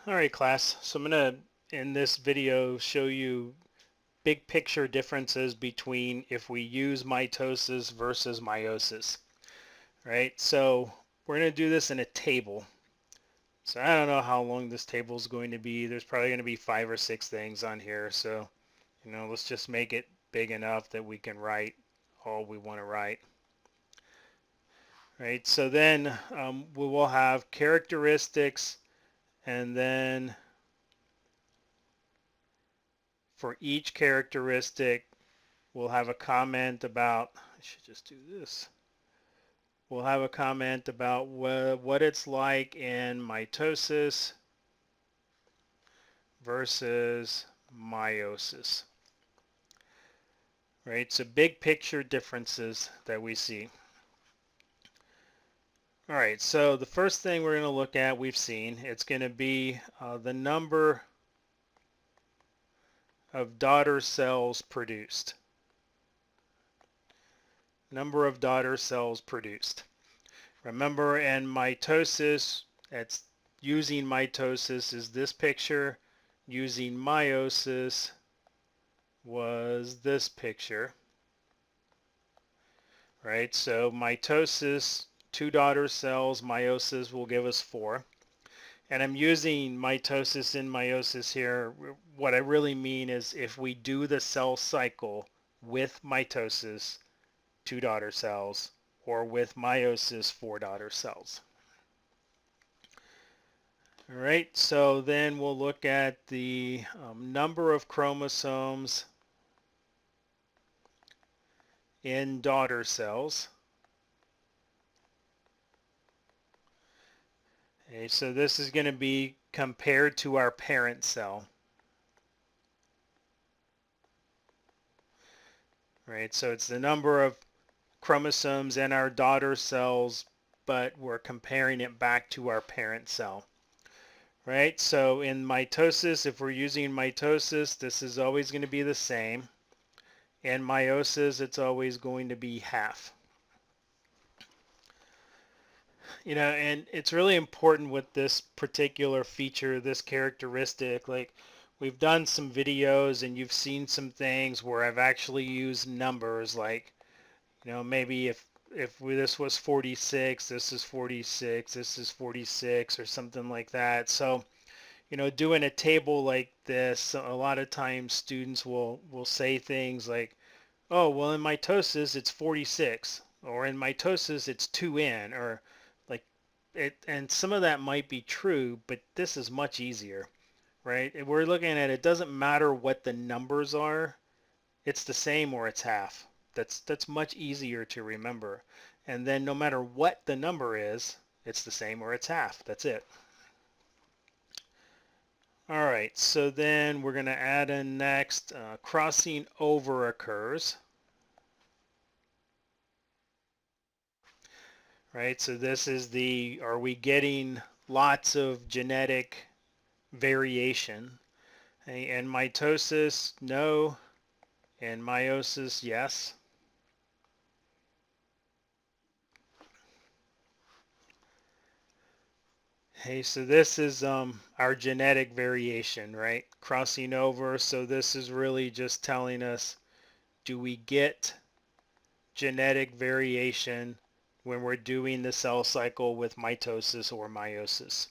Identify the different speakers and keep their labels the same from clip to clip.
Speaker 1: Alright class, so I'm going to in this video show you big picture differences between if we use mitosis versus meiosis. Right, so we're going to do this in a table. So I don't know how long this table is going to be. There's probably going to be 5 or 6 things on here. So, let's just make it big enough that we can write all we want to write. Right, so then we will have characteristics, and then for each characteristic we'll have a comment about, I should just do this. We'll have a comment about what it's like in mitosis versus meiosis. Right, so big picture differences that we see. All right, so the first thing we're going to look at, we've seen, it's going to be the number of daughter cells produced. Number of daughter cells produced. Remember, in mitosis, it's using mitosis is this picture. Using meiosis was this picture. Right, so mitosis, 2 daughter cells, meiosis will give us 4. And I'm using mitosis and meiosis here. What I really mean is if we do the cell cycle with mitosis, 2 daughter cells, or with meiosis, 4 daughter cells. All right, so then we'll look at the number of chromosomes in daughter cells. Okay, so this is going to be compared to our parent cell. Right, so it's the number of chromosomes in our daughter cells, but we're comparing it back to our parent cell. Right, so in mitosis, if we're using mitosis, this is always going to be the same. In meiosis, it's always going to be half. And it's really important with this particular feature, this characteristic. Like, we've done some videos and you've seen some things where I've actually used numbers, like, maybe if this was 46, this is 46, this is 46, or something like that. So, doing a table like this, a lot of times students will say things like, oh, well, in mitosis it's 46, or in mitosis it's 2n, or like it, and some of that might be true, but this is much easier, right? If we're looking at it doesn't matter what the numbers are, it's the same or it's half. That's much easier to remember. And then no matter what the number is, it's the same or it's half. That's it. All right, so then we're going to add in next, crossing over occurs. Right, so this is are we getting lots of genetic variation? In mitosis, no. In meiosis, yes. Hey, so this is our genetic variation, right? Crossing over, so this is really just telling us, do we get genetic variation when we're doing the cell cycle with mitosis or meiosis?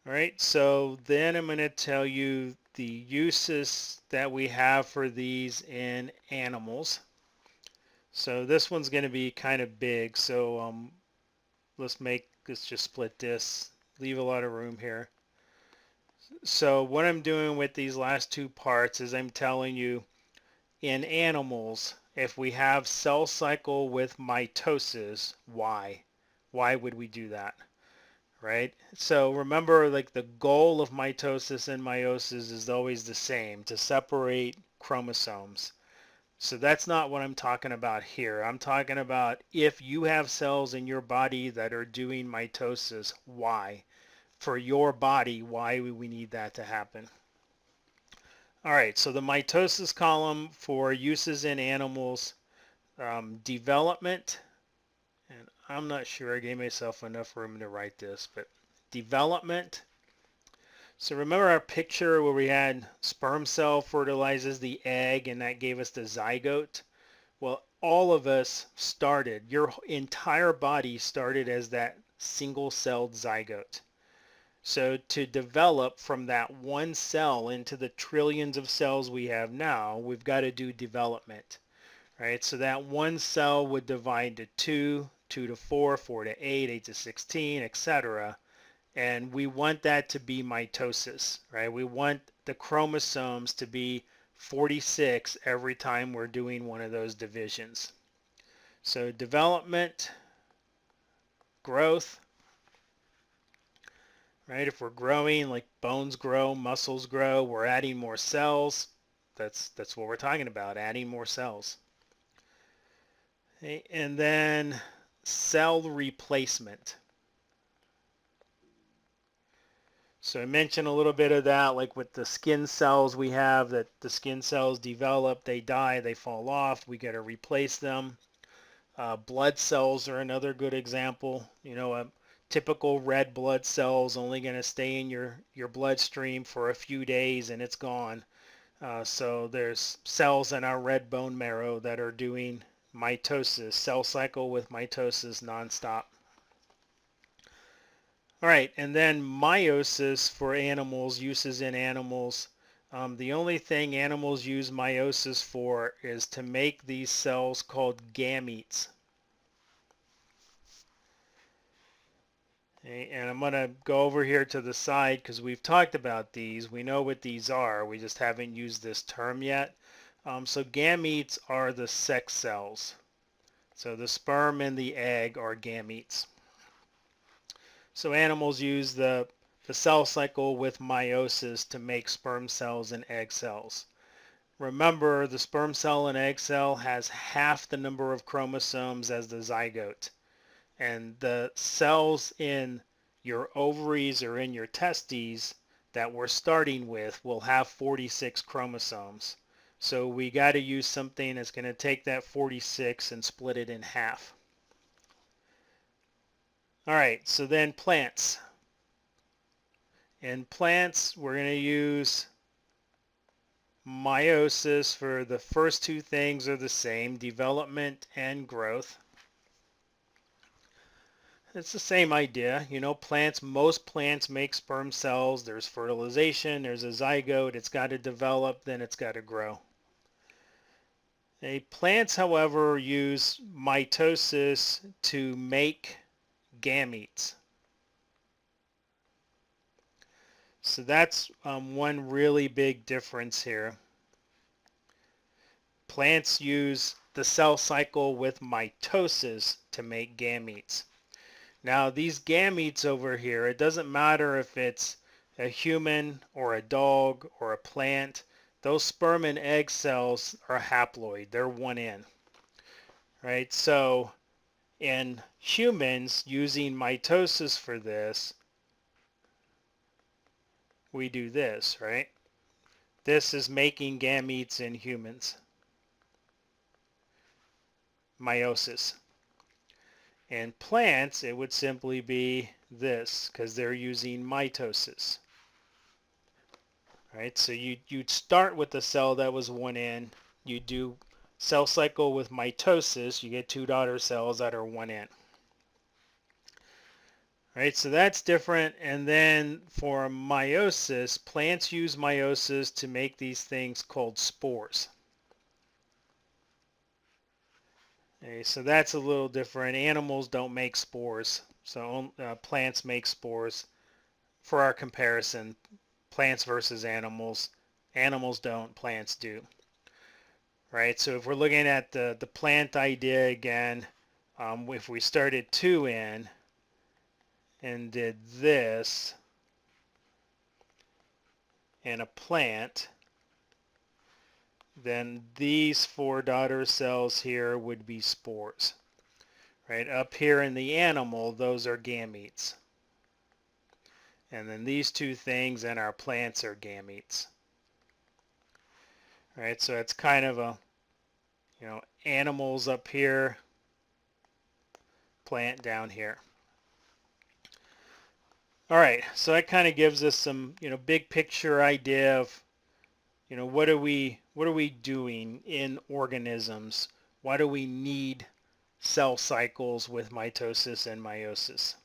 Speaker 1: All right, so then I'm going to tell you the uses that we have for these in animals. So this one's going to be kind of big, so let's just split this, leave a lot of room here. So what I'm doing with these last 2 parts is I'm telling you in animals, if we have cell cycle with mitosis, why? Why would we do that? Right? So remember, like, the goal of mitosis and meiosis is always the same, to separate chromosomes. So that's not what I'm talking about here. I'm talking about if you have cells in your body that are doing mitosis, why? For your body, why we need that to happen. All right, so the mitosis column for uses in animals, development, and I'm not sure I gave myself enough room to write this, but development. So remember our picture where we had sperm cell fertilizes the egg and that gave us the zygote? Well, all of us started, your entire body started as that single-celled zygote. So to develop from that one cell into the trillions of cells we have now, we've got to do development, right? So that one cell would divide to 2, 2 to 4, 4 to 8, 8 to 16, etc. And we want that to be mitosis, right? We want the chromosomes to be 46 every time we're doing one of those divisions. So development, growth, right? If we're growing, like bones grow, muscles grow, we're adding more cells. That's what we're talking about, adding more cells. Okay, and then cell replacement. So I mentioned a little bit of that, like with the skin cells we have, that the skin cells develop, they die, they fall off, we got to replace them. Blood cells are another good example. You know, a typical red blood cell is only going to stay in your bloodstream for a few days and it's gone. So there's cells in our red bone marrow that are doing mitosis, cell cycle with mitosis nonstop. All right, and then meiosis for animals, uses in animals. The only thing animals use meiosis for is to make these cells called gametes. Okay, and I'm going to go over here to the side because we've talked about these. We know what these are. We just haven't used this term yet. So gametes are the sex cells. So the sperm and the egg are gametes. So animals use the cell cycle with meiosis to make sperm cells and egg cells. Remember, the sperm cell and egg cell has half the number of chromosomes as the zygote. And the cells in your ovaries or in your testes that we're starting with will have 46 chromosomes. So we got to use something that's going to take that 46 and split it in half. All right, so then plants. In plants, we're going to use meiosis for the first two things are the same, development and growth. It's the same idea. You know, most plants make sperm cells. There's fertilization, there's a zygote, it's got to develop, then it's got to grow. Plants, however, use mitosis to make gametes. So that's one really big difference here. Plants use the cell cycle with mitosis to make gametes. Now these gametes over here, it doesn't matter if it's a human or a dog or a plant, those sperm and egg cells are haploid, they're 1N. Right, so in humans using mitosis for this, we do this, right? This is making gametes in humans. Meiosis. In plants, it would simply be this, because they're using mitosis. Right, so you'd start with a cell that was 1N. You do cell cycle with mitosis, you get two daughter cells that are 1N. Right, so that's different. And then for meiosis, plants use meiosis to make these things called spores. Okay, so that's a little different. Animals don't make spores, so plants make spores. For our comparison, plants versus animals. Animals don't, plants do. Right, so if we're looking at the plant idea again, if we started 2N and did this in a plant, then these four daughter cells here would be spores. Right, up here in the animal, those are gametes. And then these two things in our plants are gametes. Right, so it's kind of a, you know, animals up here, plant down here. All right, so that kind of gives us some, big picture idea of, what are we doing in organisms? Why do we need cell cycles with mitosis and meiosis?